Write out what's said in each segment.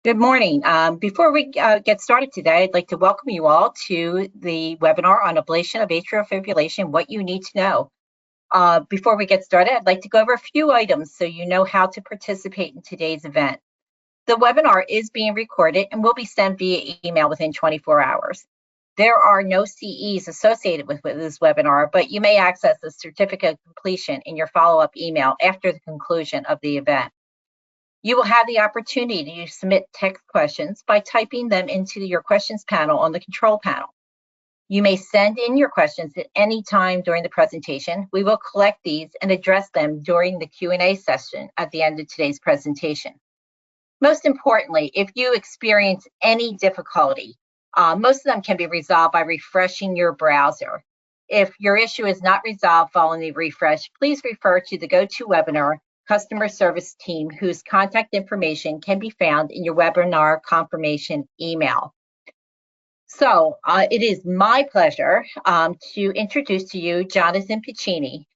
Good morning. Before we get started today, I'd like to welcome you all to the webinar on ablation of atrial fibrillation, what you need to know. Before we get started, I'd like to go over a few items so you know how to participate in today's event. The webinar is being recorded and will be sent via email within 24 hours. There are no CEs associated with this webinar, but you may access the certificate of completion in your follow-up email after the conclusion of the event. You will have the opportunity to submit text questions by typing them into your questions panel on the control panel. You may send in your questions at any time during the presentation. We will collect these and address them during the Q&A session at the end of today's presentation. Most importantly, if you experience any difficulty, most of them can be resolved by refreshing your browser. If your issue is not resolved following the refresh, please refer to the GoToWebinar customer service team, whose contact information can be found in your webinar confirmation email. So it is my pleasure to introduce to you Jonathan Piccini.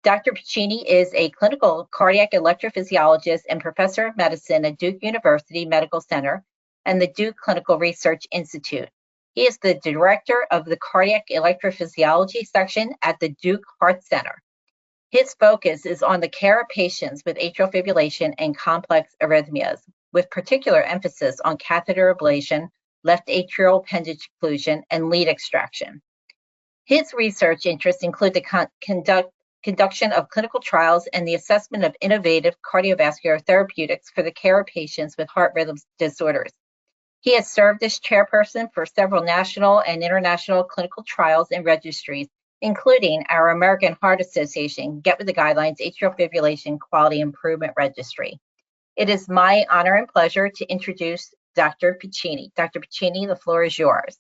Dr. Piccini is a clinical cardiac electrophysiologist and professor of medicine at Duke University Medical Center and the Duke Clinical Research Institute. He is the director of the cardiac electrophysiology section at the Duke Heart Center. His focus is on the care of patients with atrial fibrillation and complex arrhythmias, with particular emphasis on catheter ablation, left atrial appendage occlusion, and lead extraction. His research interests include the conduction of clinical trials and the assessment of innovative cardiovascular therapeutics for the care of patients with heart rhythm disorders. He has served as chairperson for several national and international clinical trials and registries, including our American Heart Association Get With the Guidelines Atrial Fibrillation Quality Improvement Registry. It is my honor and pleasure to introduce Dr. Piccini. Dr. Piccini, the floor is yours.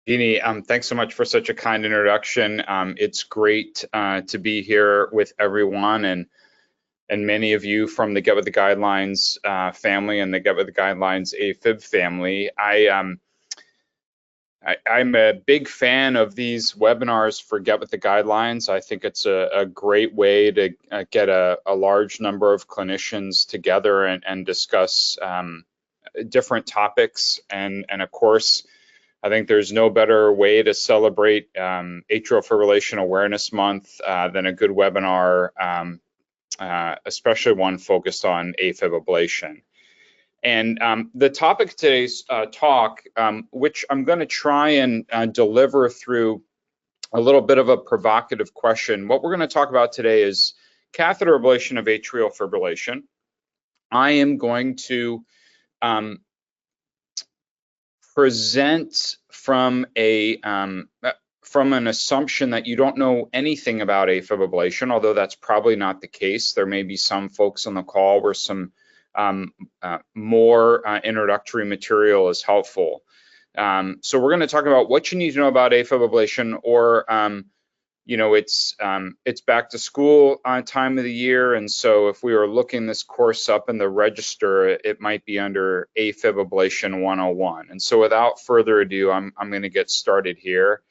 Jeannie, thanks so much for such a kind introduction. It's great to be here with everyone and many of you from the Get With the Guidelines family and the Get With the Guidelines AFib family. I'm a big fan of these webinars for Get With the Guidelines. I think it's a great way to get a large number of clinicians together and discuss different topics. And of course, I think there's no better way to celebrate Atrial Fibrillation Awareness Month than a good webinar, especially one focused on AFib ablation. And the topic of today's talk, which I'm going to try and deliver through a little bit of a provocative question. What we're going to talk about today is catheter ablation of atrial fibrillation. I am going to present from an assumption that you don't know anything about AFib ablation, although that's probably not the case. There may be some folks on the call where some more introductory material is helpful. So we're going to talk about what you need to know about AFib ablation, or you know, it's back to school time of the year, and so if we were looking this course up in the register, it might be under AFib ablation 101. And so without further ado, I'm going to get started here.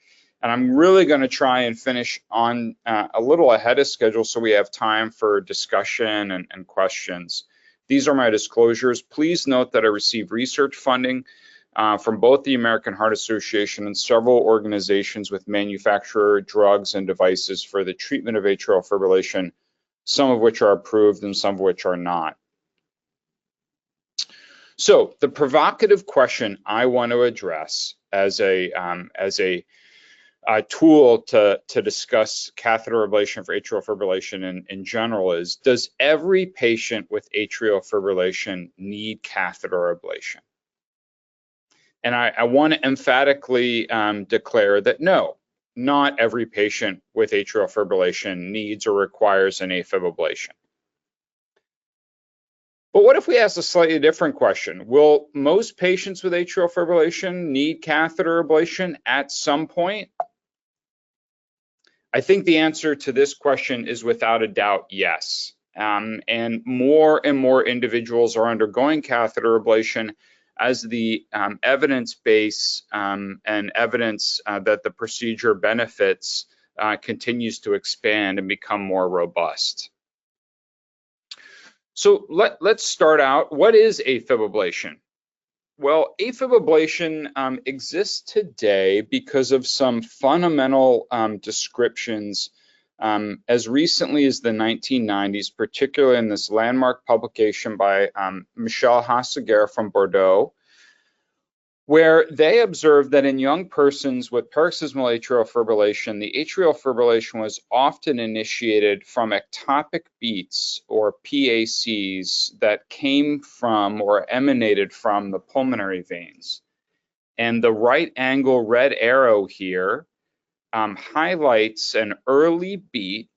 And I'm really going to try and finish on a little ahead of schedule so we have time for discussion and questions. These are my disclosures. Please note that I receive research funding from both the American Heart Association and several organizations with manufacturer drugs and devices for the treatment of atrial fibrillation, some of which are approved and some of which are not. So the provocative question I want to address as a tool to discuss catheter ablation for atrial fibrillation in general is, does every patient with atrial fibrillation need catheter ablation? And I want to emphatically declare that no, not every patient with atrial fibrillation needs or requires an AFib ablation. But what if we ask a slightly different question? Will most patients with atrial fibrillation need catheter ablation at some point? I think the answer to this question is without a doubt yes. And more individuals are undergoing catheter ablation as the evidence base and evidence that the procedure benefits continues to expand and become more robust. So let's start out. What is AFib ablation? Well, AFib ablation exists today because of some fundamental descriptions as recently as the 1990s, particularly in this landmark publication by Michel Hasseguer from Bordeaux, where they observed that in young persons with paroxysmal atrial fibrillation, the atrial fibrillation was often initiated from ectopic beats, or PACs, that came from or emanated from the pulmonary veins. And the right angle red arrow here highlights an early beat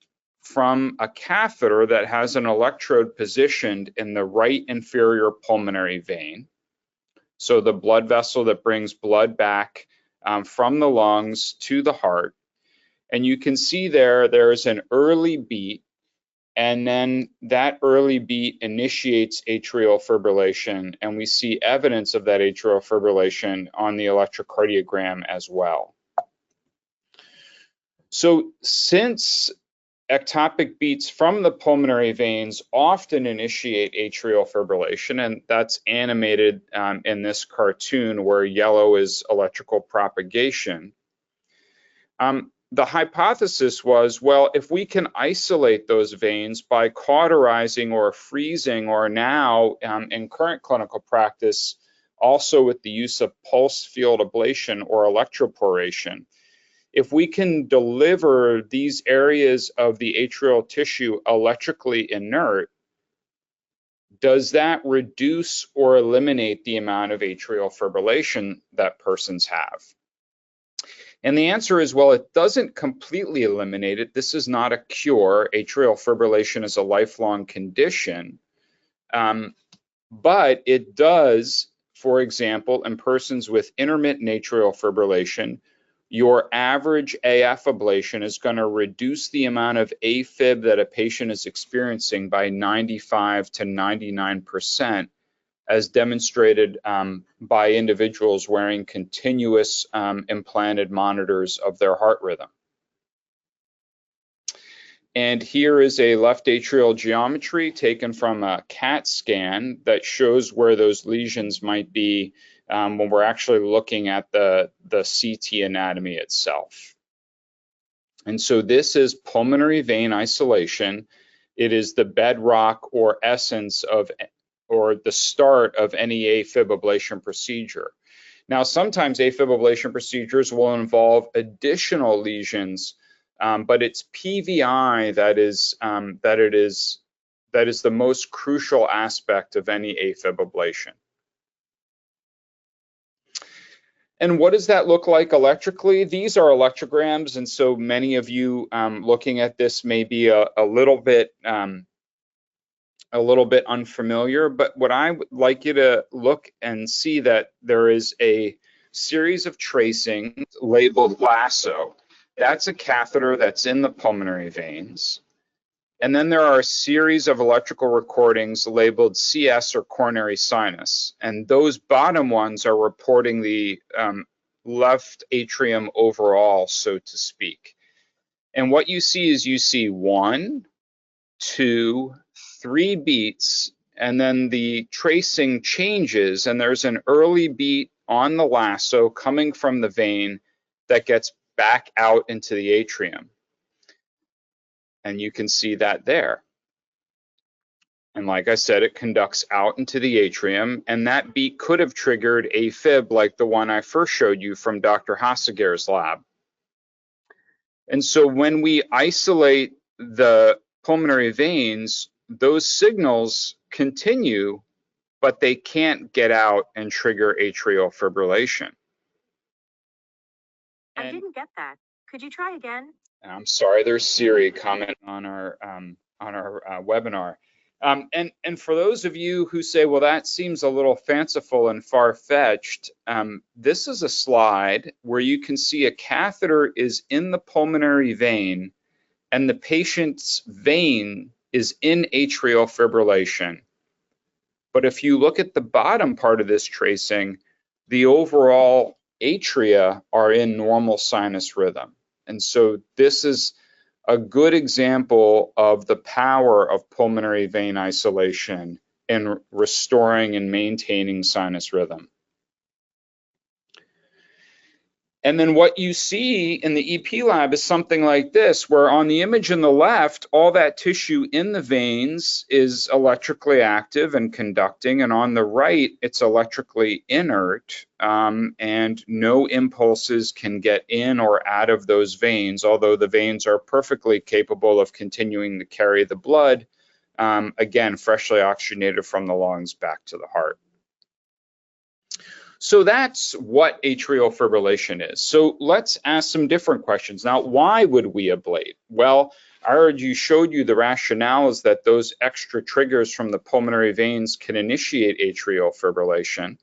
from a catheter that has an electrode positioned in the right inferior pulmonary vein. So the blood vessel that brings blood back from the lungs to the heart. And you can see there's an early beat, and then that early beat initiates atrial fibrillation, and we see evidence of that atrial fibrillation on the electrocardiogram as well. So since ectopic beats from the pulmonary veins often initiate atrial fibrillation, and that's animated in this cartoon where yellow is electrical propagation. The hypothesis was, well, if we can isolate those veins by cauterizing or freezing, or now in current clinical practice, also with the use of pulse field ablation or electroporation, if we can deliver these areas of the atrial tissue electrically inert, does that reduce or eliminate the amount of atrial fibrillation that persons have? And the answer is, well, it doesn't completely eliminate it. This is not a cure. Atrial fibrillation is a lifelong condition. But it does, for example, in persons with intermittent atrial fibrillation, your average AF ablation is going to reduce the amount of AFib that a patient is experiencing by 95 to 99%, as demonstrated by individuals wearing continuous implanted monitors of their heart rhythm. And here is a left atrial geometry taken from a CAT scan that shows where those lesions might be when we're actually looking at the CT anatomy itself. And so this is pulmonary vein isolation. It is the bedrock or essence of, or the start of any AFib ablation procedure. Now, sometimes AFib ablation procedures will involve additional lesions, but it's PVI that is the most crucial aspect of any AFib ablation. And what does that look like electrically? These are electrograms, and so many of you looking at this may be a little bit unfamiliar, but what I would like you to look and see that there is a series of tracings labeled lasso. That's a catheter that's in the pulmonary veins. And then there are a series of electrical recordings labeled CS or coronary sinus. And those bottom ones are reporting the left atrium overall, so to speak. And what you see is you see 1, 2, 3 beats, and then the tracing changes, and there's an early beat on the lasso coming from the vein that gets back out into the atrium. And you can see that there. And like I said, it conducts out into the atrium, and that beat could have triggered AFib like the one I first showed you from Dr. Hasseguer's lab. And so when we isolate the pulmonary veins, those signals continue, but they can't get out and trigger atrial fibrillation. I didn't get that. Could you try again? I'm sorry, there's Siri comment on our webinar. And for those of you who say, well, that seems a little fanciful and far-fetched, this is a slide where you can see a catheter is in the pulmonary vein and the patient's vein is in atrial fibrillation. But if you look at the bottom part of this tracing, the overall atria are in normal sinus rhythm. And so this is a good example of the power of pulmonary vein isolation in restoring and maintaining sinus rhythm. And then what you see in the EP lab is something like this, where on the image in the left, all that tissue in the veins is electrically active and conducting, and on the right, it's electrically inert, and no impulses can get in or out of those veins, although the veins are perfectly capable of continuing to carry the blood, again, freshly oxygenated from the lungs back to the heart. So that's what atrial fibrillation is. So let's ask some different questions. Now, why would we ablate? Well, I already showed you the rationale is that those extra triggers from the pulmonary veins can initiate atrial fibrillation.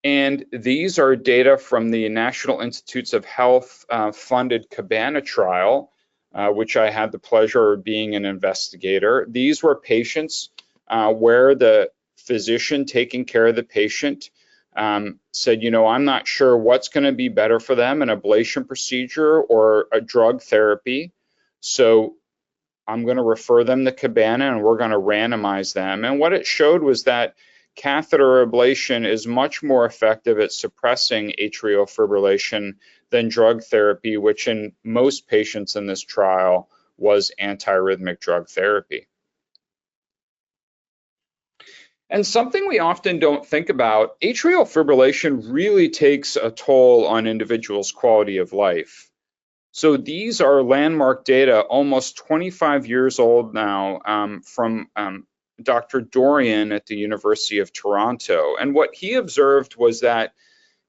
And these are data from the National Institutes of Health funded Cabana trial, which I had the pleasure of being an investigator. These were patients where the physician taking care of the patient said, you know, I'm not sure what's going to be better for them, an ablation procedure or a drug therapy. So I'm going to refer them to Cabana and we're going to randomize them. And what it showed was that catheter ablation is much more effective at suppressing atrial fibrillation than drug therapy, which in most patients in this trial was antiarrhythmic drug therapy. And something we often don't think about, atrial fibrillation really takes a toll on individuals' quality of life. So these are landmark data, almost 25 years old now, from Dr. Dorian at the University of Toronto. And what he observed was that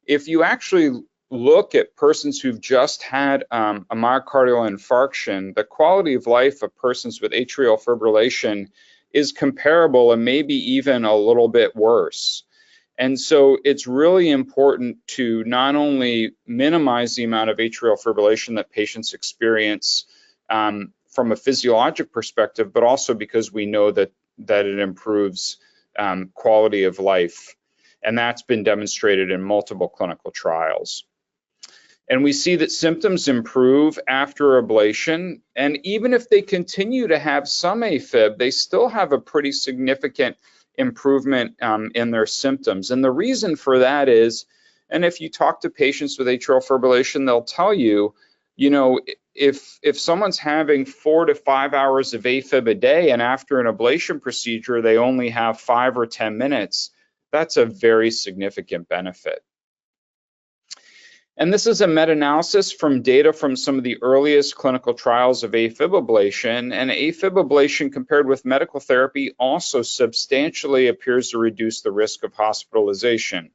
if you actually look at persons who've just had a myocardial infarction, the quality of life of persons with atrial fibrillation is comparable and maybe even a little bit worse. And so it's really important to not only minimize the amount of atrial fibrillation that patients experience from a physiologic perspective, but also because we know that it improves quality of life. And that's been demonstrated in multiple clinical trials. And we see that symptoms improve after ablation. And even if they continue to have some AFib, they still have a pretty significant improvement in their symptoms. And the reason for that is, and if you talk to patients with atrial fibrillation, they'll tell you, you know, if someone's having 4 to 5 hours of AFib a day and after an ablation procedure, they only have 5 or 10 minutes, that's a very significant benefit. And this is a meta-analysis from data from some of the earliest clinical trials of AFib ablation. And AFib ablation compared with medical therapy also substantially appears to reduce the risk of hospitalization.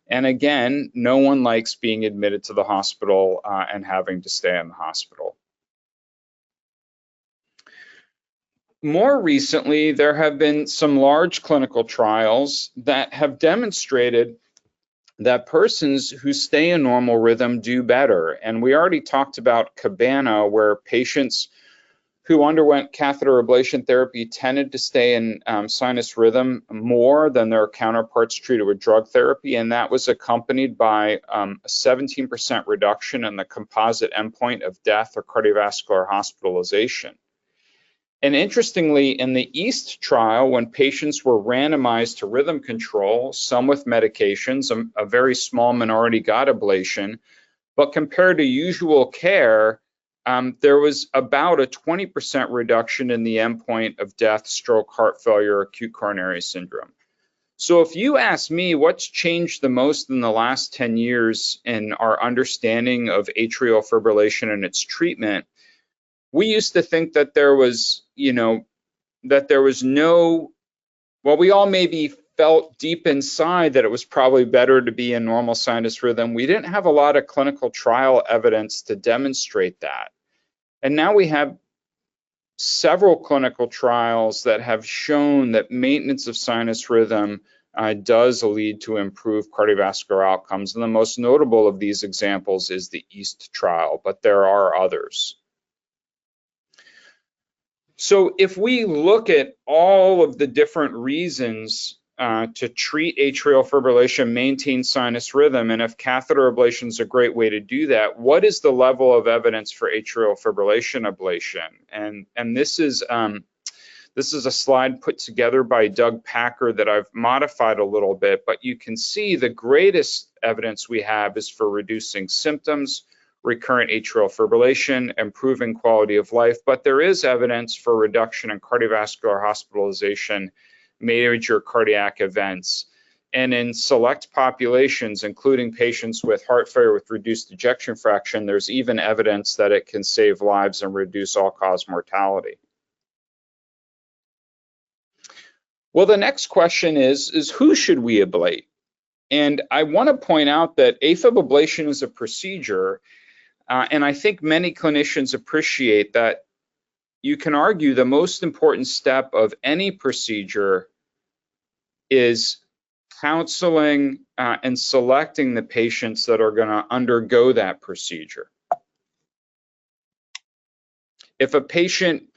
And again, no one likes being admitted to the hospital and having to stay in the hospital. More recently, there have been some large clinical trials that have demonstrated that persons who stay in normal rhythm do better. And we already talked about Cabana, where patients who underwent catheter ablation therapy tended to stay in sinus rhythm more than their counterparts treated with drug therapy. And that was accompanied by a 17% reduction in the composite endpoint of death or cardiovascular hospitalization. And interestingly, in the EAST trial, when patients were randomized to rhythm control, some with medications, a very small minority got ablation, but compared to usual care, there was about a 20% reduction in the endpoint of death, stroke, heart failure, acute coronary syndrome. So if you ask me what's changed the most in the last 10 years in our understanding of atrial fibrillation and its treatment, we used to think that there was, you know, that there was no, well, we all maybe felt deep inside that it was probably better to be in normal sinus rhythm. We didn't have a lot of clinical trial evidence to demonstrate that. And now we have several clinical trials that have shown that maintenance of sinus rhythm does lead to improved cardiovascular outcomes. And the most notable of these examples is the EAST trial, but there are others. So if we look at all of the different reasons to treat atrial fibrillation, maintain sinus rhythm, and if catheter ablation is a great way to do that, what is the level of evidence for atrial fibrillation ablation? And this is This is a slide put together by Doug Packer that I've modified a little bit, but you can see the greatest evidence we have is for reducing symptoms, recurrent atrial fibrillation, improving quality of life, but there is evidence for reduction in cardiovascular hospitalization, major cardiac events, and in select populations, including patients with heart failure with reduced ejection fraction, there's even evidence that it can save lives and reduce all-cause mortality. Well, the next question is who should we ablate? And I want to point out that AFib ablation is a procedure, and I think many clinicians appreciate that you can argue the most important step of any procedure is counseling and selecting the patients that are going to undergo that procedure. If a patient,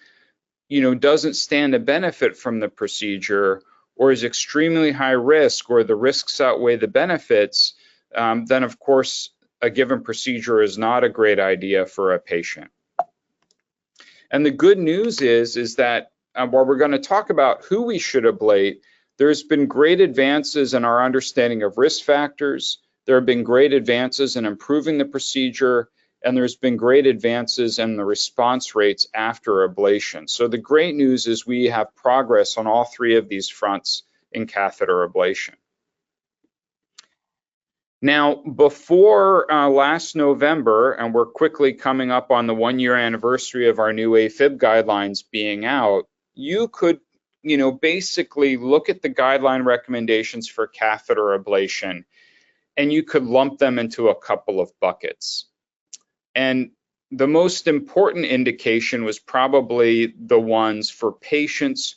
doesn't stand to benefit from the procedure or is extremely high risk or the risks outweigh the benefits, then of course a given procedure is not a great idea for a patient. And the good news is that while we're going to talk about who we should ablate, there's been great advances in our understanding of risk factors. There have been great advances in improving the procedure, and there's been great advances in the response rates after ablation. So the great news is we have progress on all three of these fronts in catheter ablation. Now, before last November, and we're quickly coming up on the 1-year anniversary of our new AFib guidelines being out, you could basically look at the guideline recommendations for catheter ablation, and you could lump them into a couple of buckets. And the most important indication was probably the ones for patients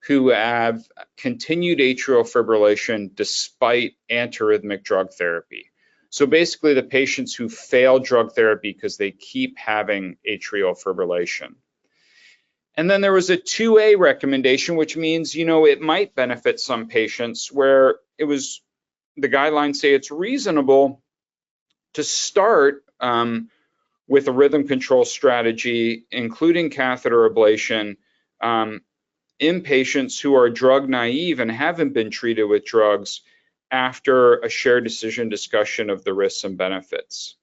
who have continued atrial fibrillation despite antiarrhythmic drug therapy. So basically the patients who fail drug therapy because they keep having atrial fibrillation. And then there was a 2A recommendation, which means, it might benefit some patients where the guidelines say it's reasonable to start with a rhythm control strategy, including catheter ablation, in patients who are drug naive and haven't been treated with drugs after a shared decision discussion of the risks and benefits.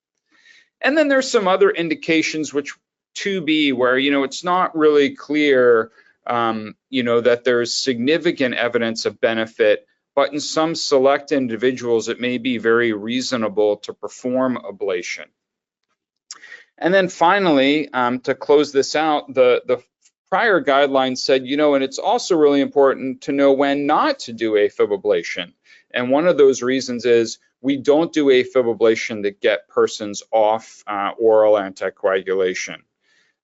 And then there's some other indications, which 2B, where it's not really clear that there's significant evidence of benefit, but in some select individuals it may be very reasonable to perform ablation. And then finally, to close this out, the prior guidelines said, and it's also really important to know when not to do AFib ablation. And one of those reasons is we don't do AFib ablation to get persons off oral anticoagulation.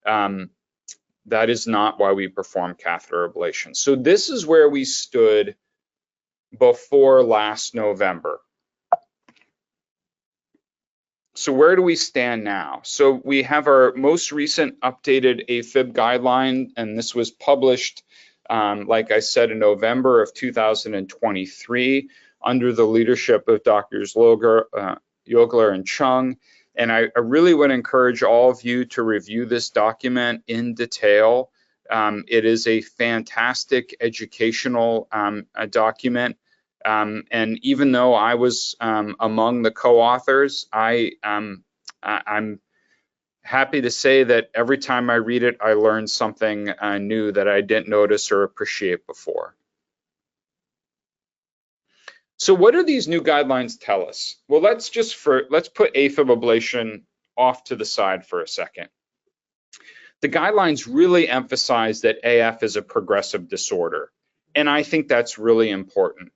That is not why we perform catheter ablation. So this is where we stood before last November. So where do we stand now? So we have our most recent updated AFib guideline, and this was published, like I said, in November of 2023 under the leadership of Drs. Jogler and Chung. And I really would encourage all of you to review this document in detail. It is a fantastic educational document. And even though I was among the co-authors, I'm happy to say that every time I read it, I learn something new that I didn't notice or appreciate before. So what do these new guidelines tell us? Well, let's put AFib ablation off to the side for a second. The guidelines really emphasize that AF is a progressive disorder, and I think that's really important.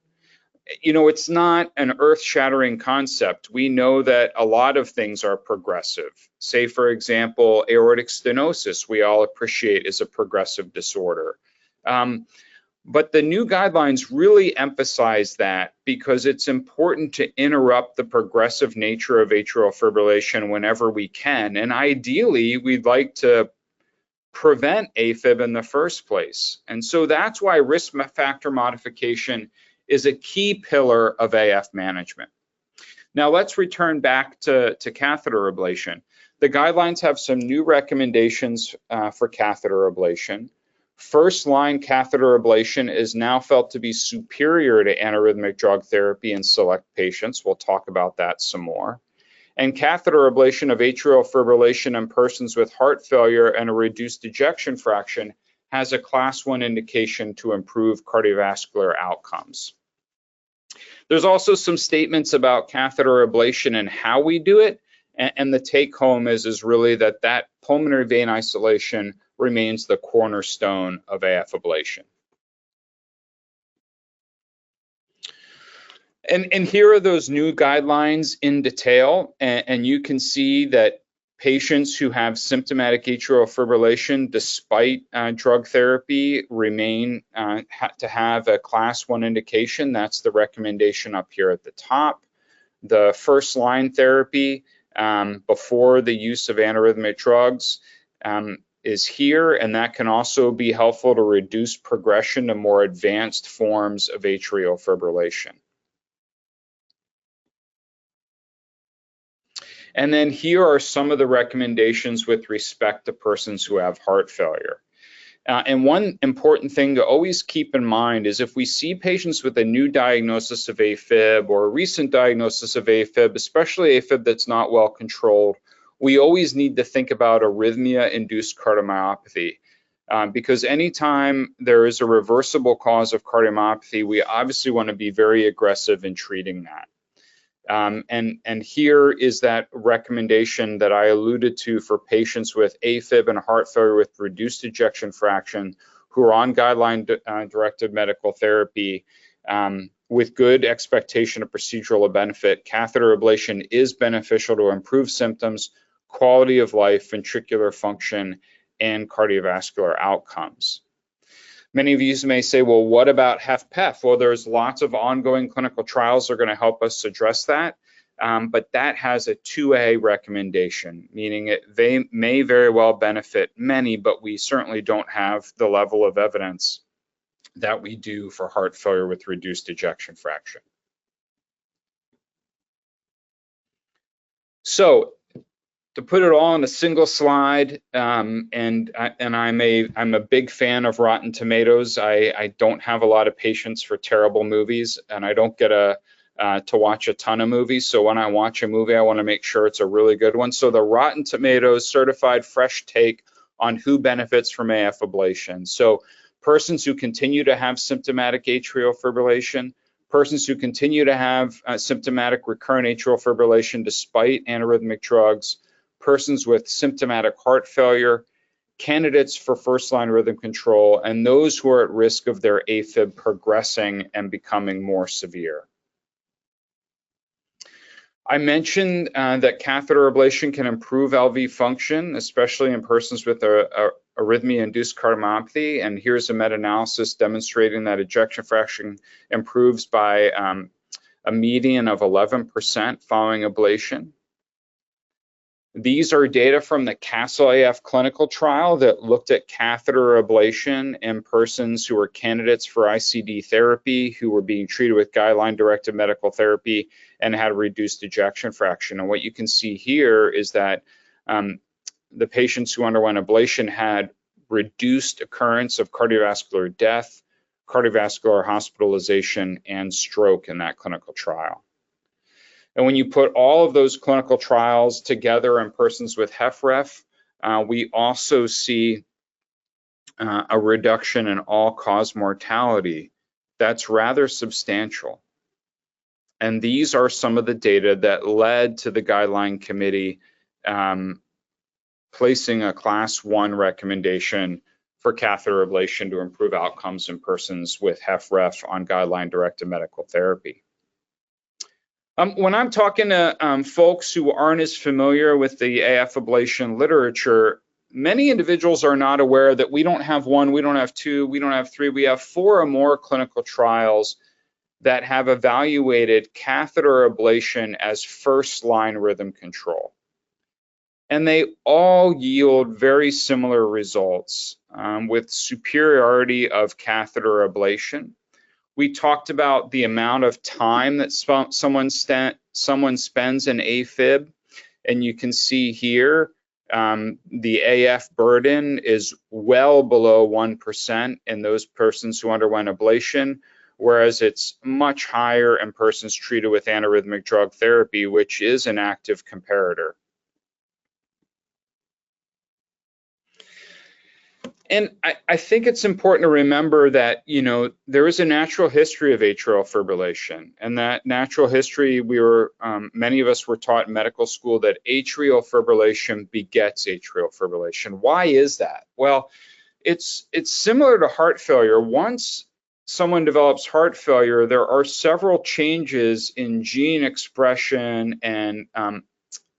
It's not an earth-shattering concept. We know that a lot of things are progressive. Say, for example, aortic stenosis, we all appreciate is a progressive disorder. But the new guidelines really emphasize that because it's important to interrupt the progressive nature of atrial fibrillation whenever we can. And ideally, we'd like to prevent AFib in the first place. And so that's why risk factor modification is a key pillar of AF management. Now let's return back to catheter ablation. The guidelines have some new recommendations for catheter ablation. First-line catheter ablation is now felt to be superior to antiarrhythmic drug therapy in select patients. We'll talk about that some more. And catheter ablation of atrial fibrillation in persons with heart failure and a reduced ejection fraction has a Class 1 indication to improve cardiovascular outcomes. There's also some statements about catheter ablation and how we do it, and the take home is really that pulmonary vein isolation remains the cornerstone of AF ablation. And here are those new guidelines in detail, and you can see that patients who have symptomatic atrial fibrillation despite drug therapy remain to have a Class 1 indication. That's the recommendation up here at the top. The first-line therapy before the use of antiarrhythmic drugs is here, and that can also be helpful to reduce progression to more advanced forms of atrial fibrillation. And then here are some of the recommendations with respect to persons who have heart failure. And one important thing to always keep in mind is if we see patients with a new diagnosis of AFib or a recent diagnosis of AFib, especially AFib that's not well controlled, we always need to think about arrhythmia-induced cardiomyopathy. Because anytime there is a reversible cause of cardiomyopathy, we obviously want to be very aggressive in treating that. And here is that recommendation that I alluded to for patients with AFib and heart failure with reduced ejection fraction who are on guideline-directed medical therapy with good expectation of procedural benefit. Catheter ablation is beneficial to improve symptoms, quality of life, ventricular function, and cardiovascular outcomes. Many of you may say, well, what about HFpEF? Well, there's lots of ongoing clinical trials that are going to help us address that, but that has a 2A recommendation, meaning they may very well benefit many, but we certainly don't have the level of evidence that we do for heart failure with reduced ejection fraction. So, to put it all in a single slide, and I'm a big fan of Rotten Tomatoes. I don't have a lot of patience for terrible movies, and I don't get to watch a ton of movies. So when I watch a movie, I want to make sure it's a really good one. So the Rotten Tomatoes certified fresh take on who benefits from AF ablation. So persons who continue to have symptomatic atrial fibrillation, persons who continue to have symptomatic recurrent atrial fibrillation despite antiarrhythmic drugs, persons with symptomatic heart failure, candidates for first-line rhythm control, and those who are at risk of their AFib progressing and becoming more severe. I mentioned that catheter ablation can improve LV function, especially in persons with arrhythmia-induced cardiomyopathy, and here's a meta-analysis demonstrating that ejection fraction improves by a median of 11% following ablation. These are data from the CASTLE-AF clinical trial that looked at catheter ablation in persons who were candidates for ICD therapy, who were being treated with guideline-directed medical therapy and had a reduced ejection fraction. And what you can see here is that the patients who underwent ablation had reduced occurrence of cardiovascular death, cardiovascular hospitalization, and stroke in that clinical trial. And when you put all of those clinical trials together in persons with HFrEF, we also see a reduction in all-cause mortality that's rather substantial. And these are some of the data that led to the guideline committee placing a Class 1 recommendation for catheter ablation to improve outcomes in persons with HFrEF on guideline-directed medical therapy. When I'm talking to folks who aren't as familiar with the AF ablation literature, many individuals are not aware that we don't have one, we don't have two, we don't have three, we have 4 or more clinical trials that have evaluated catheter ablation as first-line rhythm control. And they all yield very similar results with superiority of catheter ablation. We talked about the amount of time that someone spends in AFib, and you can see here The AF burden is well below 1% in those persons who underwent ablation, whereas it's much higher in persons treated with antiarrhythmic drug therapy, which is an active comparator. And I think it's important to remember that, you know, there is a natural history of atrial fibrillation, and that natural history, many of us were taught in medical school that atrial fibrillation begets atrial fibrillation. Why is that? Well, it's similar to heart failure. Once someone develops heart failure, there are several changes in gene expression and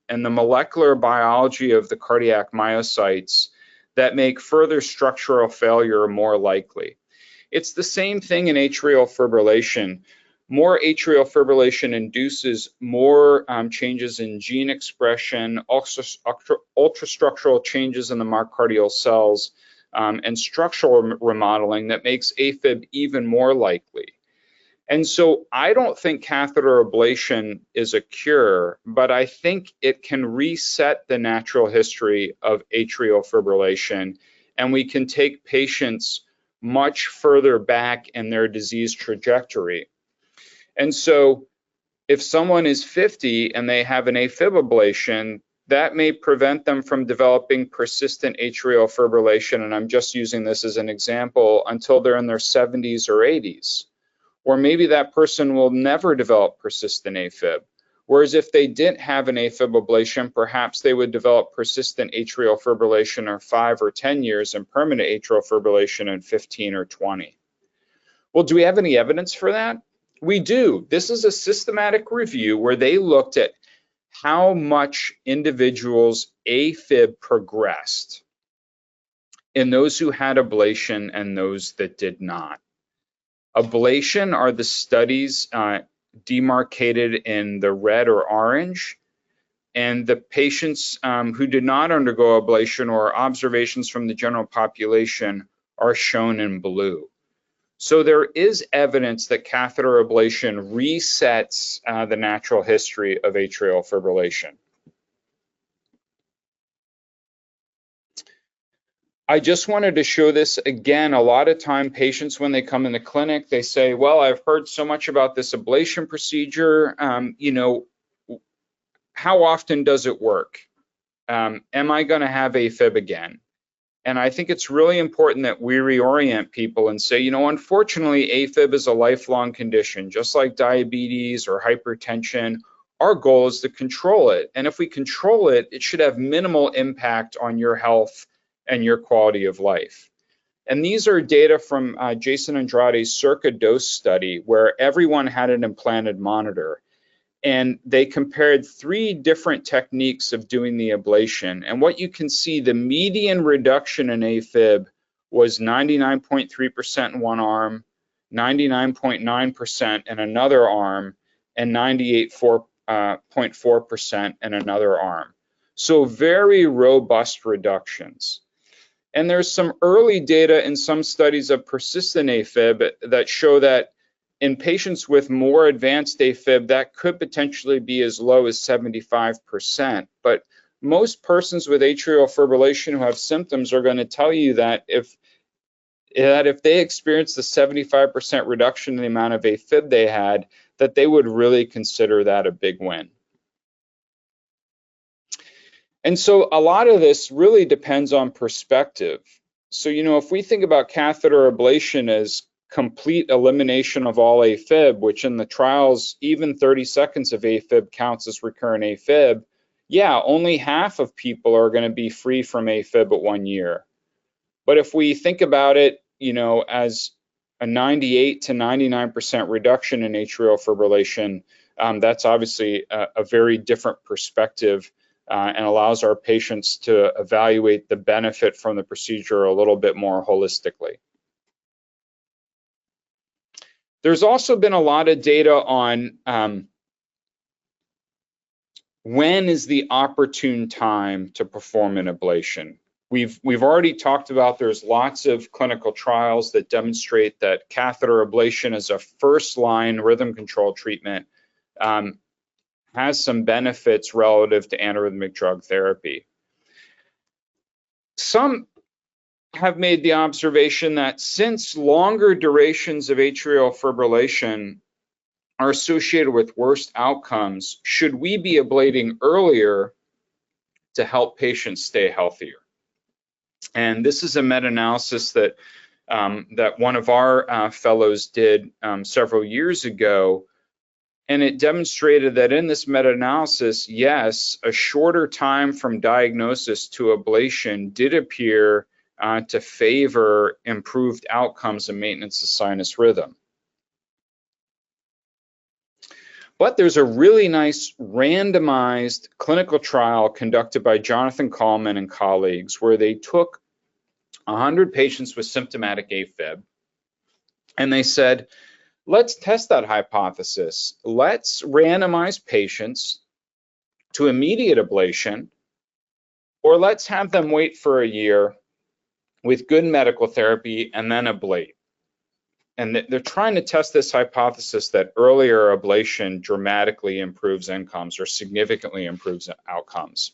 the molecular biology of the cardiac myocytes that make further structural failure more likely. It's the same thing in atrial fibrillation. More atrial fibrillation induces more changes in gene expression, also ultrastructural changes in the myocardial cells, and structural remodeling that makes AFib even more likely. And so I don't think catheter ablation is a cure, but I think it can reset the natural history of atrial fibrillation, and we can take patients much further back in their disease trajectory. And so if someone is 50 and they have an AFib ablation, that may prevent them from developing persistent atrial fibrillation, and I'm just using this as an example, until they're in their 70s or 80s. Or maybe that person will never develop persistent AFib. Whereas if they didn't have an AFib ablation, perhaps they would develop persistent atrial fibrillation in 5 or 10 years and permanent atrial fibrillation in 15 or 20. Well, do we have any evidence for that? We do. This is a systematic review where they looked at how much individuals' AFib progressed in those who had ablation and those that did not. Ablation are the studies demarcated in the red or orange, and the patients who did not undergo ablation or observations from the general population are shown in blue. So there is evidence that catheter ablation resets the natural history of atrial fibrillation. I just wanted to show this again. A lot of time patients, when they come in the clinic, they say, well, I've heard so much about this ablation procedure. You know, how often does it work? Am I going to have AFib again? And I think it's really important that we reorient people and say, you know, unfortunately, AFib is a lifelong condition, just like diabetes or hypertension. Our goal is to control it. And if we control it, it should have minimal impact on your health and your quality of life. And these are data from Jason Andrade's Circa Dose study, where everyone had an implanted monitor. And they compared 3 different techniques of doing the ablation. And what you can see, the median reduction in AFib was 99.3% in one arm, 99.9% in another arm, and 98.4% in another arm. So very robust reductions. And there's some early data in some studies of persistent AFib that show that in patients with more advanced AFib, that could potentially be as low as 75%. But most persons with atrial fibrillation who have symptoms are going to tell you that if they experienced a 75% reduction in the amount of AFib they had, that they would really consider that a big win. And so a lot of this really depends on perspective. So, you know, if we think about catheter ablation as complete elimination of all AFib, which in the trials, even 30 seconds of AFib counts as recurrent AFib, yeah, only half of people are going to be free from AFib at 1 year. But if we think about it, you know, as a 98 to 99% reduction in atrial fibrillation, that's obviously a very different perspective and allows our patients to evaluate the benefit from the procedure a little bit more holistically. There's also been a lot of data on when is the opportune time to perform an ablation. We've already talked about there's lots of clinical trials that demonstrate that catheter ablation as a first-line rhythm control treatment has some benefits relative to antiarrhythmic drug therapy. Some have made the observation that since longer durations of atrial fibrillation are associated with worse outcomes, should we be ablating earlier to help patients stay healthier? And this is a meta-analysis that that one of our fellows did several years ago, and it demonstrated that in this meta-analysis, yes, a shorter time from diagnosis to ablation did appear to favor improved outcomes and maintenance of sinus rhythm. But there's a really nice randomized clinical trial conducted by Jonathan Coleman and colleagues where they took 100 patients with symptomatic AFib and they said, let's test that hypothesis. Let's randomize patients to immediate ablation, or let's have them wait for a year with good medical therapy and then ablate. And they're trying to test this hypothesis that earlier ablation dramatically improves outcomes or significantly improves outcomes.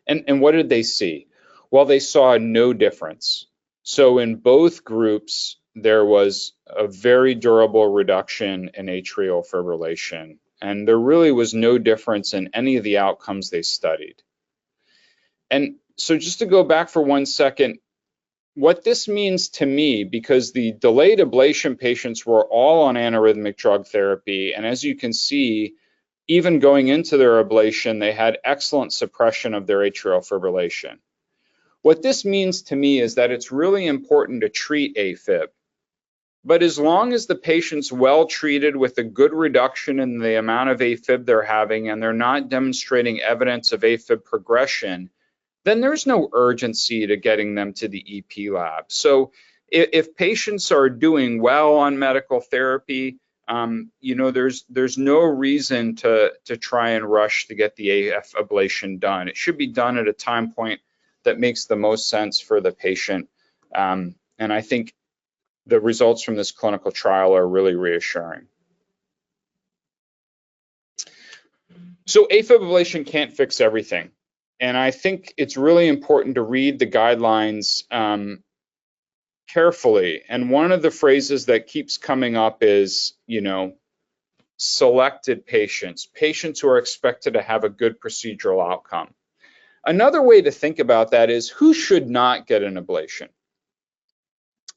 And what did they see? Well, they saw no difference. So in both groups, there was a very durable reduction in atrial fibrillation, and there really was no difference in any of the outcomes they studied. And so just to go back for 1 second, what this means to me, because the delayed ablation patients were all on antiarrhythmic drug therapy, and as you can see, even going into their ablation, they had excellent suppression of their atrial fibrillation. What this means to me is that it's really important to treat AFib. But as long as the patient's well treated with a good reduction in the amount of AFib they're having and they're not demonstrating evidence of AFib progression, then there's no urgency to getting them to the EP lab. So if patients are doing well on medical therapy, you know, there's no reason to try and rush to get the AF ablation done. It should be done at a time point that makes the most sense for the patient. And I think the results from this clinical trial are really reassuring. So AFib ablation can't fix everything. And I think it's really important to read the guidelines carefully. And one of the phrases that keeps coming up is, you know, selected patients, patients who are expected to have a good procedural outcome. Another way to think about that is who should not get an ablation?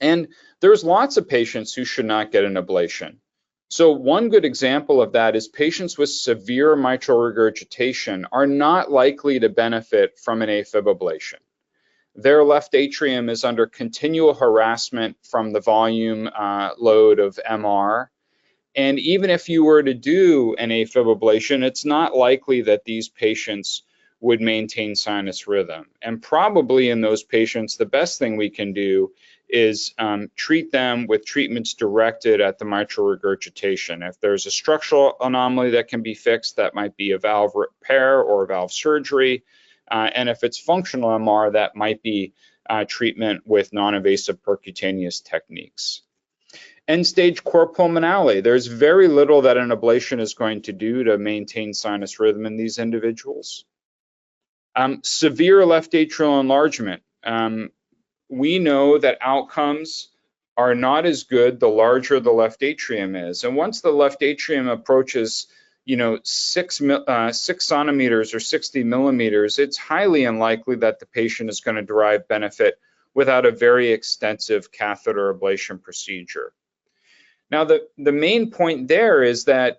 And there's lots of patients who should not get an ablation. So one good example of that is patients with severe mitral regurgitation are not likely to benefit from an AFib ablation. Their left atrium is under continual harassment from the volume load of MR. And even if you were to do an AFib ablation, it's not likely that these patients would maintain sinus rhythm. And probably in those patients, the best thing we can do is treat them with treatments directed at the mitral regurgitation. If there's a structural anomaly that can be fixed, that might be a valve repair or a valve surgery. And if it's functional MR, that might be treatment with non-invasive percutaneous techniques. End-stage cor pulmonale, there's very little that an ablation is going to do to maintain sinus rhythm in these individuals. Severe left atrial enlargement. We know that outcomes are not as good the larger the left atrium is. And once the left atrium approaches, you know, 6 centimeters or 60 millimeters, it's highly unlikely that the patient is going to derive benefit without a very extensive catheter ablation procedure. Now, the main point there is that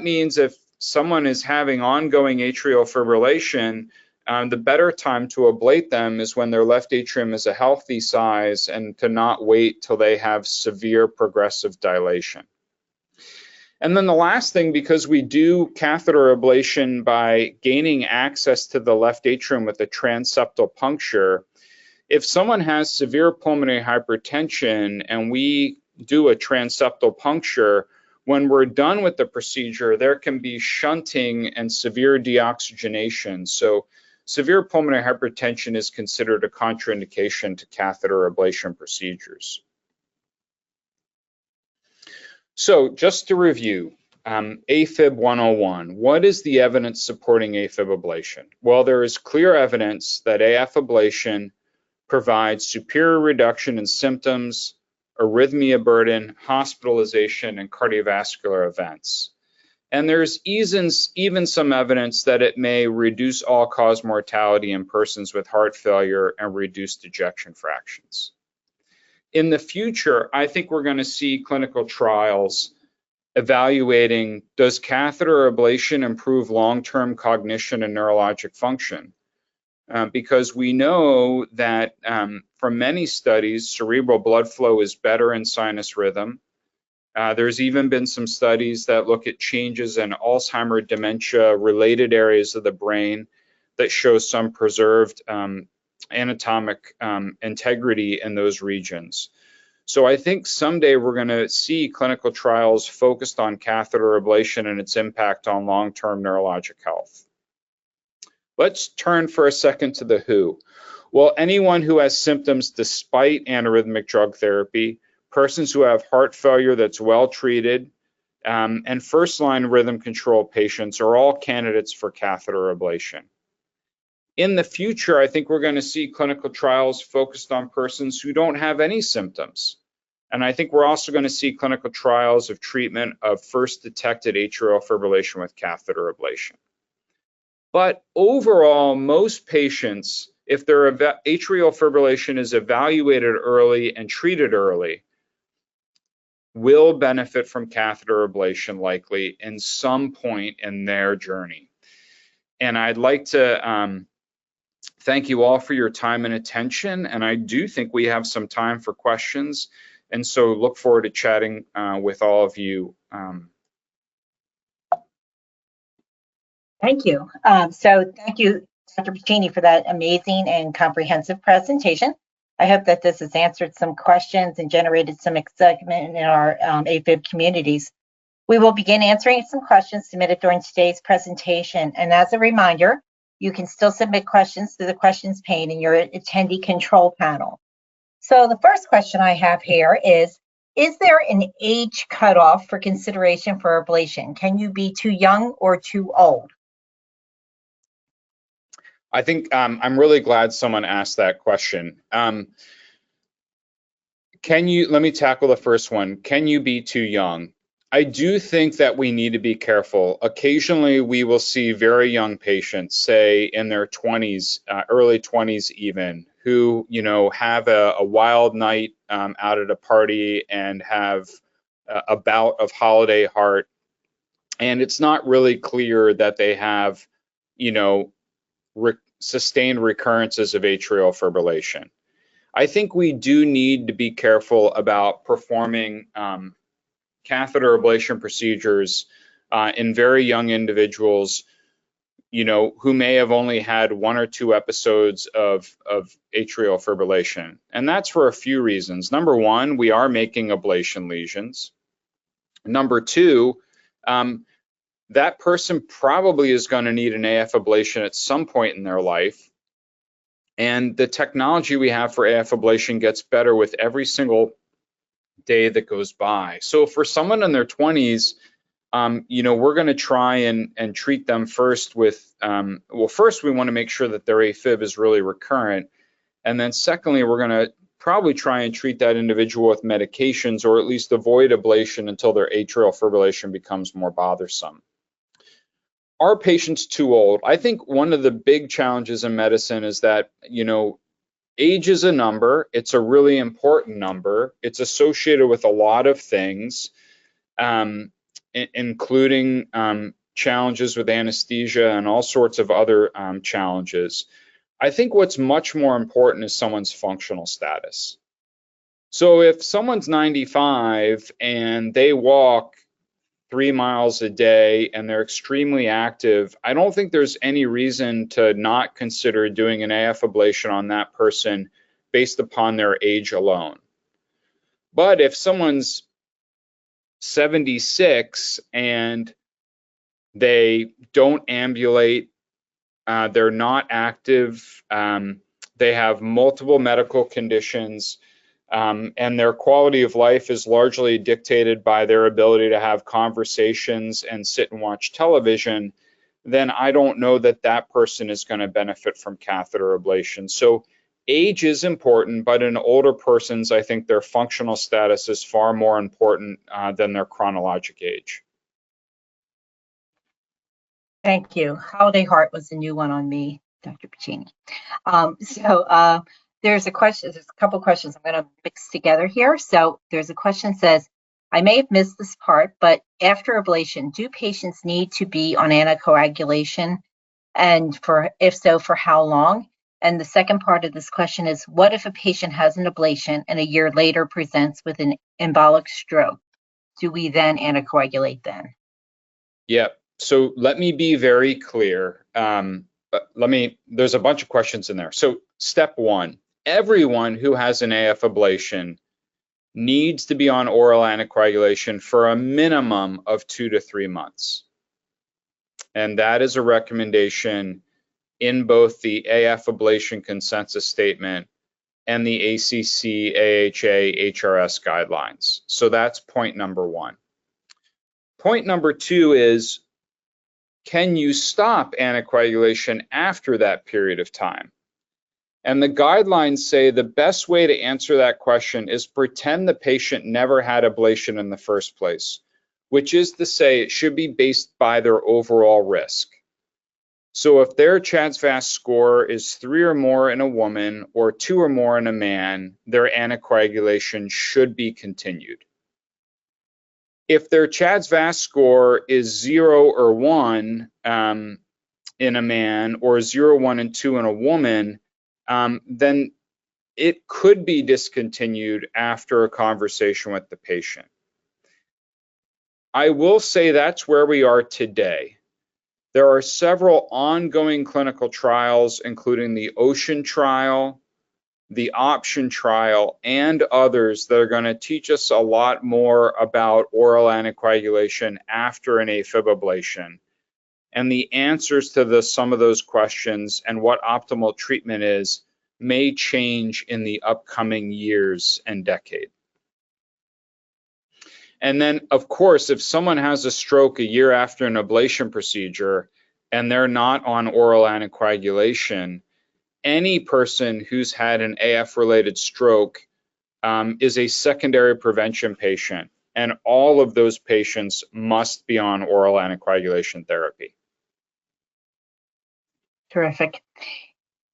means if someone is having ongoing atrial fibrillation, the better time to ablate them is when their left atrium is a healthy size and to not wait till they have severe progressive dilation. And then the last thing, because we do catheter ablation by gaining access to the left atrium with a transeptal puncture, if someone has severe pulmonary hypertension and we do a transeptal puncture, when we're done with the procedure, there can be shunting and severe deoxygenation. So severe pulmonary hypertension is considered a contraindication to catheter ablation procedures. So just to review, AFib 101, what is the evidence supporting AFib ablation? Well, there is clear evidence that AF ablation provides superior reduction in symptoms, arrhythmia burden, hospitalization, and cardiovascular events. And there's even some evidence that it may reduce all-cause mortality in persons with heart failure and reduced ejection fractions. In the future, I think we're going to see clinical trials evaluating, does catheter ablation improve long-term cognition and neurologic function? Because we know that from many studies, cerebral blood flow is better in sinus rhythm. There's even been some studies that look at changes in Alzheimer dementia related areas of the brain that show some preserved anatomic integrity in those regions. So I think someday we're going to see clinical trials focused on catheter ablation and its impact on long-term neurologic health. Let's turn for a second to the WHO. Well, anyone who has symptoms despite antiarrhythmic drug therapy, persons who have heart failure that's well treated, and first-line rhythm control patients are all candidates for catheter ablation. In the future, I think we're going to see clinical trials focused on persons who don't have any symptoms. And I think we're also going to see clinical trials of treatment of first detected atrial fibrillation with catheter ablation. But overall, most patients, if their atrial fibrillation is evaluated early and treated early, will benefit from catheter ablation likely in some point in their journey. And I'd like to thank you all for your time and attention. And I do think we have some time for questions. And so look forward to chatting with all of you. Thank you. So thank you, Dr. Piccini, for that amazing and comprehensive presentation. I hope that this has answered some questions and generated some excitement in our AFib communities. We will begin answering some questions submitted during today's presentation. And as a reminder, you can still submit questions through the questions pane in your attendee control panel. So the first question I have here is there an age cutoff for consideration for ablation? Can you be too young or too old? I think I'm really glad someone asked that question. Let me tackle the first one. Can you be too young? I do think that we need to be careful. Occasionally, we will see very young patients, say in their 20s, early 20s even, who have a wild night out at a party and have a bout of holiday heart, and it's not really clear that they have, sustained recurrences of atrial fibrillation. I think we do need to be careful about performing catheter ablation procedures in very young individuals, who may have only had 1 or 2 episodes of atrial fibrillation. And that's for a few reasons. Number one, we are making ablation lesions. Number two, that person probably is going to need an AF ablation at some point in their life. And the technology we have for AF ablation gets better with every single day that goes by. So for someone in their 20s, we're going to try and treat them first with, first we want to make sure that their AFib is really recurrent. And then secondly, we're going to probably try and treat that individual with medications, or at least avoid ablation until their atrial fibrillation becomes more bothersome. Are patients too old? I think one of the big challenges in medicine is that, age is a number. It's a really important number. It's associated with a lot of things, including challenges with anesthesia and all sorts of other challenges. I think what's much more important is someone's functional status. So if someone's 95 and they walk 3 miles a day and they're extremely active, I don't think there's any reason to not consider doing an AF ablation on that person based upon their age alone. But if someone's 76 and they don't ambulate, they're not active, they have multiple medical conditions, and their quality of life is largely dictated by their ability to have conversations and sit and watch television, then I don't know that that person is going to benefit from catheter ablation. So age is important, but in older persons, I think their functional status is far more important than their chronologic age. Thank you. Holiday Heart was a new one on me, Dr. Piccini. There's a couple questions I'm going to mix together here. So there's a question that says, I may have missed this part, but after ablation, do patients need to be on anticoagulation? And if so, for how long? And the second part of this question is, what if a patient has an ablation and a year later presents with an embolic stroke? Do we then anticoagulate then? Yeah, so let me be very clear. There's a bunch of questions in there. So step one, everyone who has an AF ablation needs to be on oral anticoagulation for a minimum of 2 to 3 months. And that is a recommendation in both the AF ablation consensus statement and the ACC AHA HRS guidelines. So that's point number one. Point number two is, can you stop anticoagulation after that period of time? And the guidelines say the best way to answer that question is pretend the patient never had ablation in the first place, which is to say it should be based by their overall risk. So if their CHA2DS2-VASc score is 3 or more in a woman or 2 or more in a man, their anticoagulation should be continued. If their CHA2DS2-VASc score is 0 or 1 in a man, or 0, 1, and 2 in a woman, then it could be discontinued after a conversation with the patient. I will say that's where we are today. There are several ongoing clinical trials, including the OCEAN trial, the OPTION trial, and others that are going to teach us a lot more about oral anticoagulation after an AFib ablation. And the answers to some of those questions and what optimal treatment is may change in the upcoming years and decade. And then, of course, if someone has a stroke a year after an ablation procedure and they're not on oral anticoagulation, any person who's had an AF-related stroke is a secondary prevention patient, and all of those patients must be on oral anticoagulation therapy. Terrific.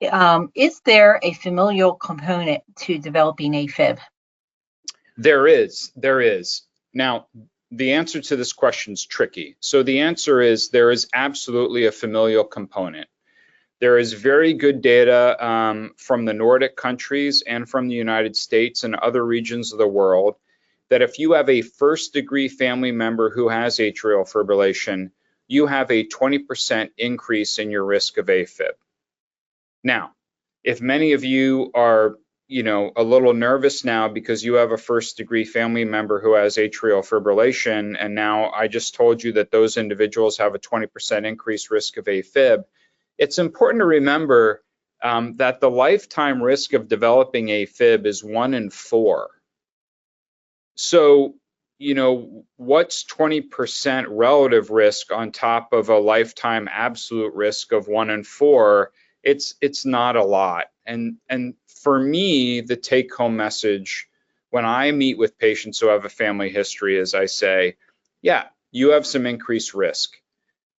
Is there a familial component to developing AFib? There is. Now, the answer to this question is tricky. So the answer is there is absolutely a familial component. There is very good data from the Nordic countries and from the United States and other regions of the world that if you have a first-degree family member who has atrial fibrillation, you have a 20% increase in your risk of AFib. Now, if many of you are a little nervous now because you have a first-degree family member who has atrial fibrillation, and now I just told you that those individuals have a 20% increased risk of AFib, it's important to remember that the lifetime risk of developing AFib is 1 in 4. So, what's 20% relative risk on top of a lifetime absolute risk of 1 in 4? It's not a lot. And for me, the take-home message when I meet with patients who have a family history is I say, yeah, you have some increased risk.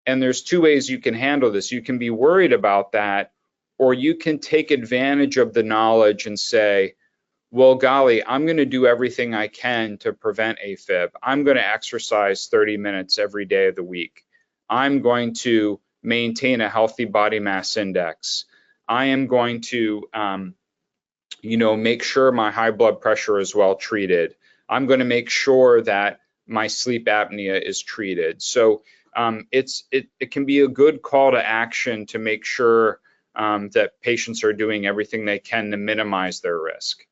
And there's 2 ways you can handle this. You can be worried about that, or you can take advantage of the knowledge and say, well, golly, I'm going to do everything I can to prevent AFib. I'm going to exercise 30 minutes every day of the week. I'm going to maintain a healthy body mass index. I am going to, make sure my high blood pressure is well treated. I'm going to make sure that my sleep apnea is treated. So it can be a good call to action to make sure that patients are doing everything they can to minimize their risk.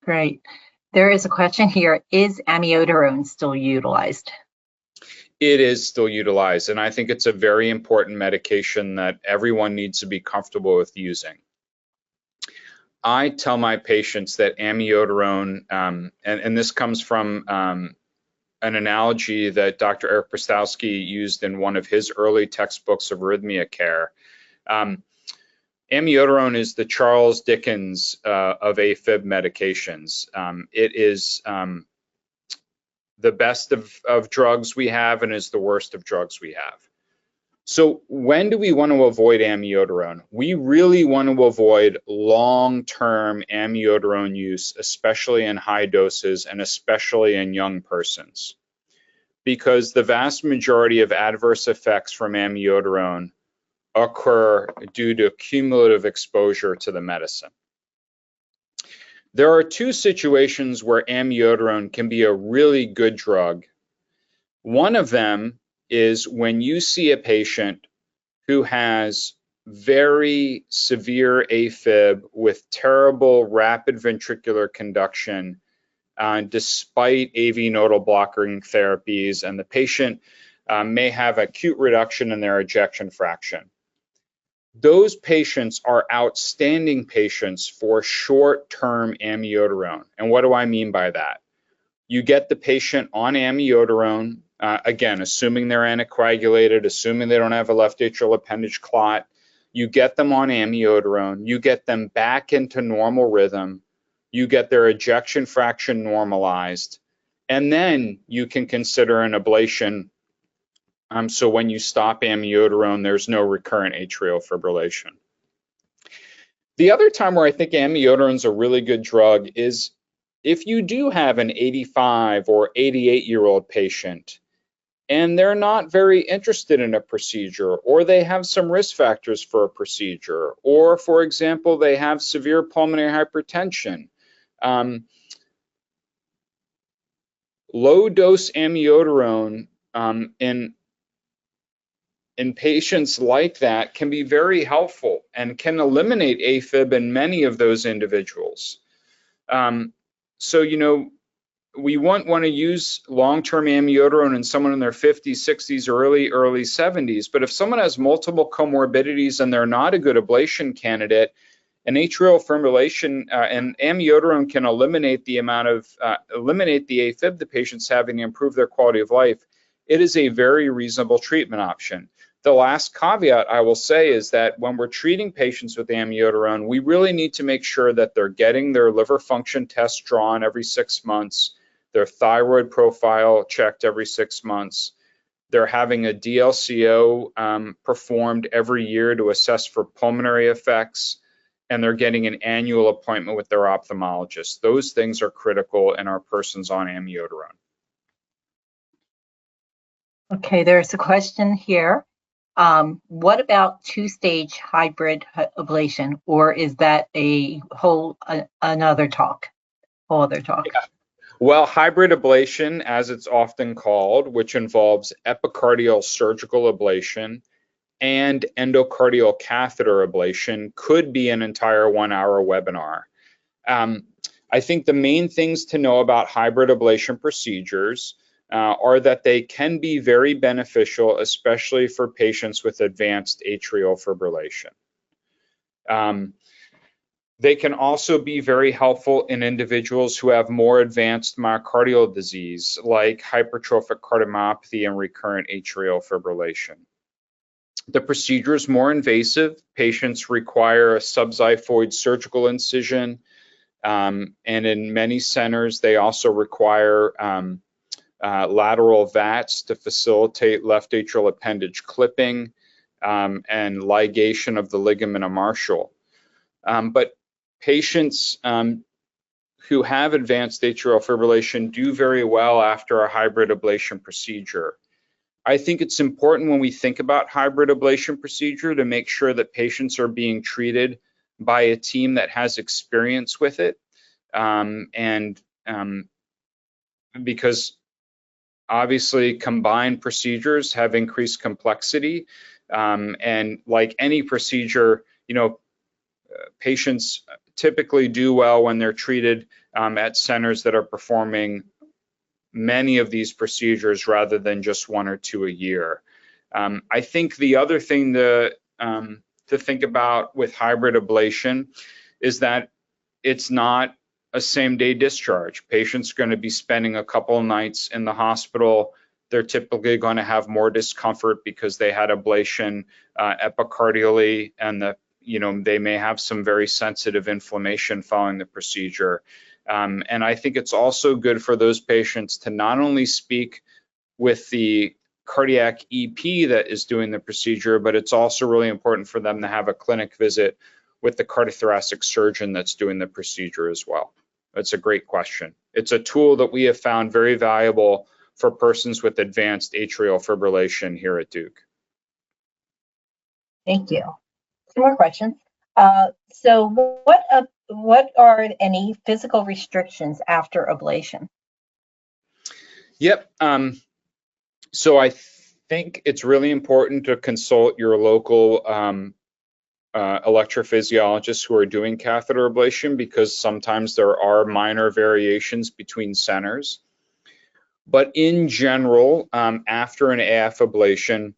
Great. There is a question here. Is amiodarone still utilized? It is still utilized, and I think it's a very important medication that everyone needs to be comfortable with using. I tell my patients that amiodarone, and this comes from an analogy that Dr. Eric Prostowski used in one of his early textbooks of arrhythmia care. Amiodarone is the Charles Dickens of AFib medications. It is the best of drugs we have and is the worst of drugs we have. So when do we want to avoid amiodarone? We really want to avoid long-term amiodarone use, especially in high doses and especially in young persons, because the vast majority of adverse effects from amiodarone occur due to cumulative exposure to the medicine. There are two situations where amiodarone can be a really good drug. One of them is when you see a patient who has very severe AFib with terrible rapid ventricular conduction despite AV nodal blocking therapies, and the patient may have acute reduction in their ejection fraction. Those patients are outstanding patients for short-term amiodarone. And what do I mean by that? You get the patient on amiodarone, again, assuming they're anticoagulated, assuming they don't have a left atrial appendage clot. You get them on amiodarone, you get them back into normal rhythm, you get their ejection fraction normalized, and then you can consider an ablation. So when you stop amiodarone, there's no recurrent atrial fibrillation. The other time where I think amiodarone is a really good drug is if you do have an 85 or 88-year-old patient and they're not very interested in a procedure, or they have some risk factors for a procedure, or for example, they have severe pulmonary hypertension. Low dose amiodarone in patients like that can be very helpful and can eliminate AFib in many of those individuals. So, you know, we want to use long-term amiodarone in someone in their 50s, 60s, or early 70s. But if someone has multiple comorbidities and they're not a good ablation candidate, an atrial fibrillation and amiodarone can eliminate the AFib the patient's having to improve their quality of life. It is a very reasonable treatment option. The last caveat I will say is that when we're treating patients with amiodarone, we really need to make sure that they're getting their liver function tests drawn every 6 months, their thyroid profile checked every 6 months, they're having a DLCO performed every year to assess for pulmonary effects, and they're getting an annual appointment with their ophthalmologist. Those things are critical in our persons on amiodarone. Okay, there's a question here. What about two-stage hybrid ablation, or is that a whole other talk? Yeah. Well, hybrid ablation, as it's often called, which involves epicardial surgical ablation and endocardial catheter ablation, could be an entire 1-hour webinar. I think the main things to know about hybrid ablation procedures are that they can be very beneficial, especially for patients with advanced atrial fibrillation. They can also be very helpful in individuals who have more advanced myocardial disease, like hypertrophic cardiomyopathy and recurrent atrial fibrillation. The procedure is more invasive. Patients require a subxiphoid surgical incision, and in many centers, they also require lateral VATs to facilitate left atrial appendage clipping and ligation of the ligament of Marshall. But patients who have advanced atrial fibrillation do very well after a hybrid ablation procedure. I think it's important when we think about hybrid ablation procedure to make sure that patients are being treated by a team that has experience with it, because obviously combined procedures have increased complexity, and like any procedure, you know, patients typically do well when they're treated at centers that are performing many of these procedures rather than just 1 or 2 a year. I think the other thing to think about with hybrid ablation is that it's not a same-day discharge. Patients are going to be spending a couple of nights in the hospital. They're typically going to have more discomfort because they had ablation epicardially, and they may have some very sensitive inflammation following the procedure. And I think it's also good for those patients to not only speak with the cardiac EP that is doing the procedure, but it's also really important for them to have a clinic visit with the cardiothoracic surgeon that's doing the procedure as well. That's a great question. It's a tool that we have found very valuable for persons with advanced atrial fibrillation here at Duke. Thank you. Some more questions. So what are any physical restrictions after ablation? Yep. So I think it's really important to consult your local electrophysiologists who are doing catheter ablation, because sometimes there are minor variations between centers. But in general, after an AF ablation,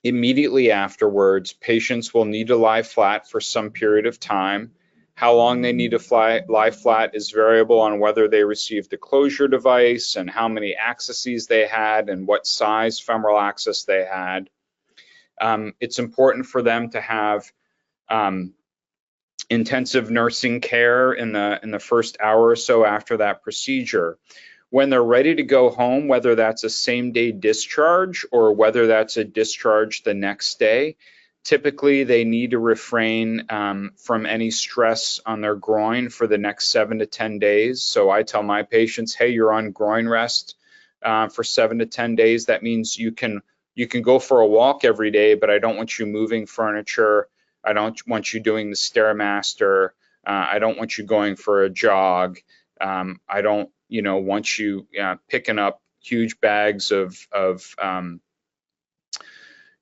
immediately afterwards, patients will need to lie flat for some period of time. How long they need to lie flat is variable on whether they received the closure device and how many accesses they had and what size femoral access they had. It's important for them to have intensive nursing care in the first hour or so after that procedure. When they're ready to go home, whether that's a same-day discharge or whether that's a discharge the next day, typically they need to refrain from any stress on their groin for the next 7 to 10 days. So I tell my patients, hey, you're on groin rest for 7 to 10 days. That means you can go for a walk every day, but I don't want you moving furniture. I don't want you doing the Stairmaster. I don't want you going for a jog. I don't want you picking up huge bags of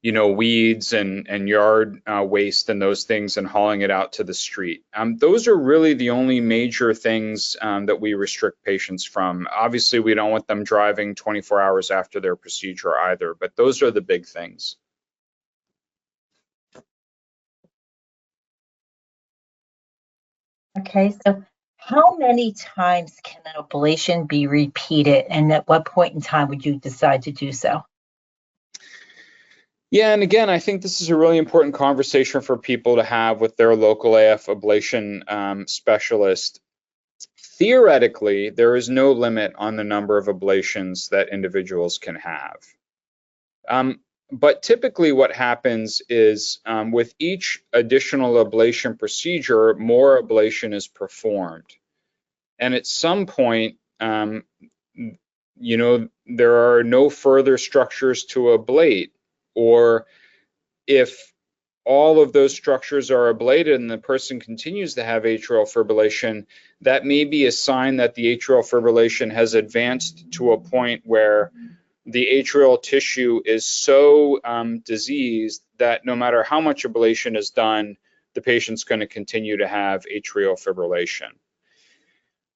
weeds and yard waste and those things and hauling it out to the street. Those are really the only major things that we restrict patients from. Obviously, we don't want them driving 24 hours after their procedure either, but those are the big things. Okay, so how many times can an ablation be repeated, and at what point in time would you decide to do so? Yeah, and again, I think this is a really important conversation for people to have with their local AF ablation specialist. Theoretically, there is no limit on the number of ablations that individuals can have. But typically what happens is with each additional ablation procedure, more ablation is performed. And at some point, there are no further structures to ablate, or if all of those structures are ablated and the person continues to have atrial fibrillation, that may be a sign that the atrial fibrillation has advanced to a point where the atrial tissue is so diseased that no matter how much ablation is done, the patient's going to continue to have atrial fibrillation.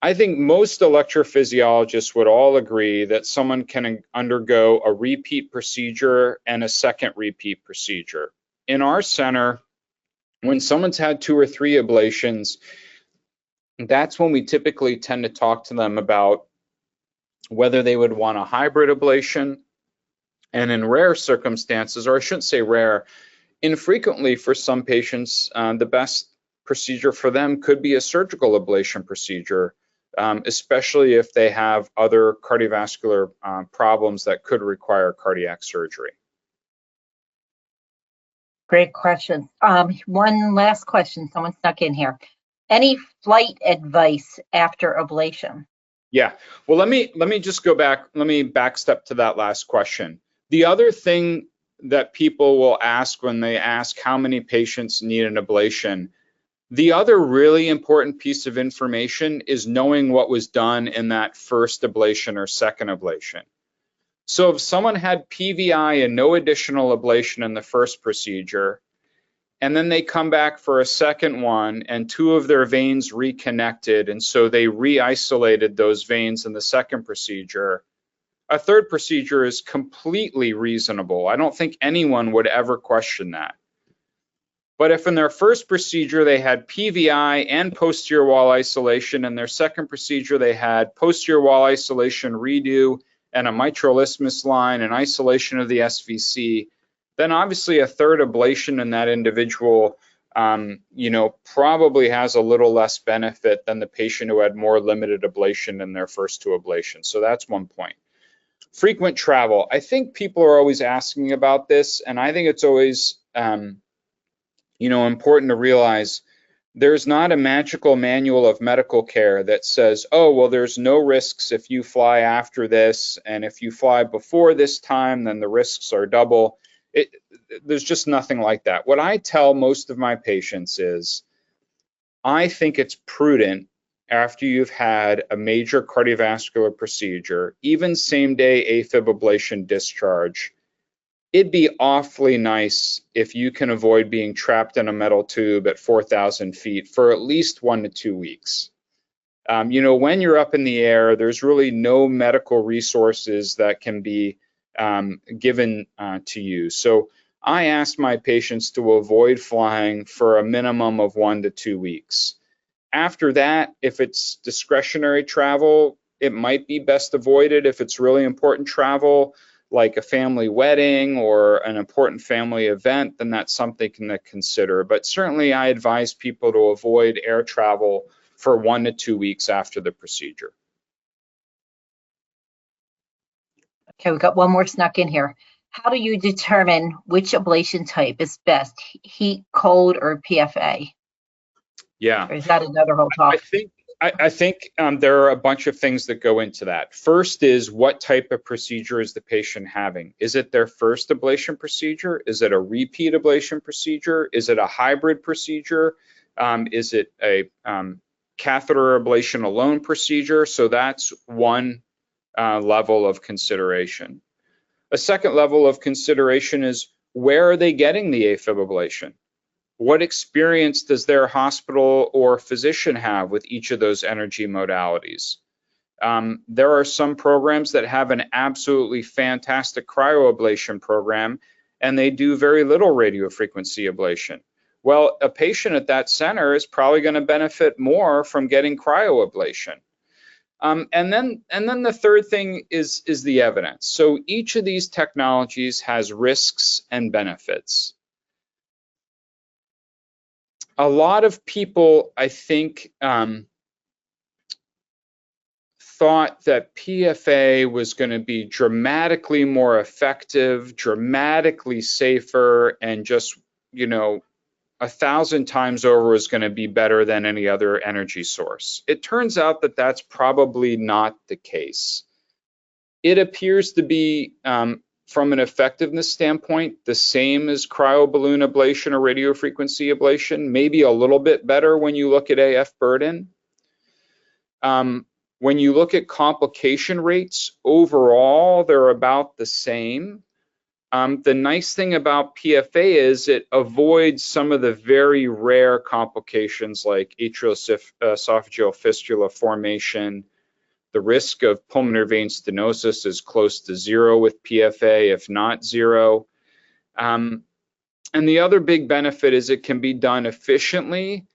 I think most electrophysiologists would all agree that someone can undergo a repeat procedure and a second repeat procedure. In our center, when someone's had 2 or 3 ablations, that's when we typically tend to talk to them about whether they would want a hybrid ablation. And in rare circumstances, or I shouldn't say rare, infrequently for some patients, the best procedure for them could be a surgical ablation procedure, especially if they have other cardiovascular problems that could require cardiac surgery. Great question. One last question, someone snuck in here. Any flight advice after ablation? Yeah, well, let me just go back. Let me backstep to that last question. The other thing that people will ask when they ask how many patients need an ablation, the other really important piece of information is knowing what was done in that first ablation or second ablation. So if someone had PVI and no additional ablation in the first procedure, and then they come back for a second one and 2 of their veins reconnected, and so they re-isolated those veins in the second procedure, a third procedure is completely reasonable. I don't think anyone would ever question that. But if in their first procedure they had PVI and posterior wall isolation, and their second procedure they had posterior wall isolation redo and a mitral isthmus line and isolation of the SVC, then obviously a third ablation in that individual probably has a little less benefit than the patient who had more limited ablation in their first two ablations. So that's one point. Frequent travel. I think people are always asking about this, and I think it's always, important to realize there's not a magical manual of medical care that says, oh, well, there's no risks if you fly after this, and if you fly before this time, then the risks are double. There's just nothing like that. What I tell most of my patients is, I think it's prudent after you've had a major cardiovascular procedure, even same-day AFib ablation discharge, it'd be awfully nice if you can avoid being trapped in a metal tube at 4,000 feet for at least 1 to 2 weeks. When you're up in the air, there's really no medical resources that can be given to you. So I ask my patients to avoid flying for a minimum of 1 to 2 weeks. After that, if it's discretionary travel, it might be best avoided. If it's really important travel, like a family wedding or an important family event, then that's something to consider. But certainly I advise people to avoid air travel for 1 to 2 weeks after the procedure. Okay, we've got one more snuck in here. How do you determine which ablation type is best, heat, cold, or PFA? Yeah. Or is that another whole talk? I think there are a bunch of things that go into that. First is, what type of procedure is the patient having? Is it their first ablation procedure? Is it a repeat ablation procedure? Is it a hybrid procedure? Is it a catheter ablation alone procedure? So that's one level of consideration. A second level of consideration is, where are they getting the AFib ablation? What experience does their hospital or physician have with each of those energy modalities? There are some programs that have an absolutely fantastic cryoablation program, and they do very little radiofrequency ablation. Well, a patient at that center is probably going to benefit more from getting cryoablation. And then the third thing is the evidence. So each of these technologies has risks and benefits. A lot of people, I think, thought that PFA was going to be dramatically more effective, dramatically safer, and just, 1,000 times over was going to be better than any other energy source. It turns out that that's probably not the case. It appears to be, from an effectiveness standpoint, the same as cryoballoon ablation or radiofrequency ablation, maybe a little bit better when you look at AF burden. When you look at complication rates, overall, they're about the same. The nice thing about PFA is it avoids some of the very rare complications like atrioesophageal fistula formation. The risk of pulmonary vein stenosis is close to zero with PFA, if not zero. And the other big benefit is it can be done efficiently,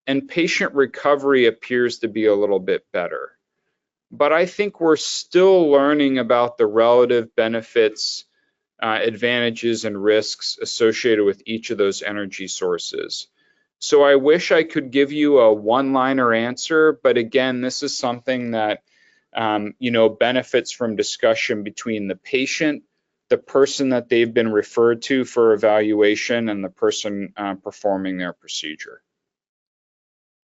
and patient recovery appears to be a little bit better. But I think we're still learning about the relative benefits, advantages, and risks associated with each of those energy sources. So I wish I could give you a one-liner answer, but again, this is something that benefits from discussion between the patient, the person that they've been referred to for evaluation, and the person performing their procedure.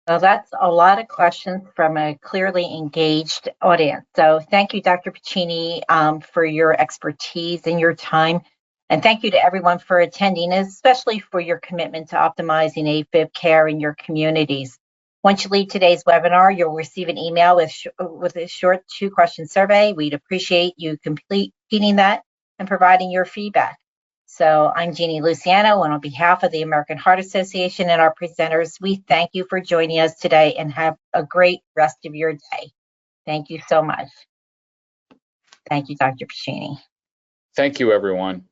Well, that's a lot of questions from a clearly engaged audience. So thank you, Dr. Piccini, for your expertise and your time. And thank you to everyone for attending, especially for your commitment to optimizing AFib care in your communities. Once you leave today's webinar, you'll receive an email with a short 2-question survey. We'd appreciate you completing that and providing your feedback. So I'm Jeannie Luciano, and on behalf of the American Heart Association and our presenters, we thank you for joining us today, and have a great rest of your day. Thank you so much. Thank you, Dr. Piccini. Thank you, everyone.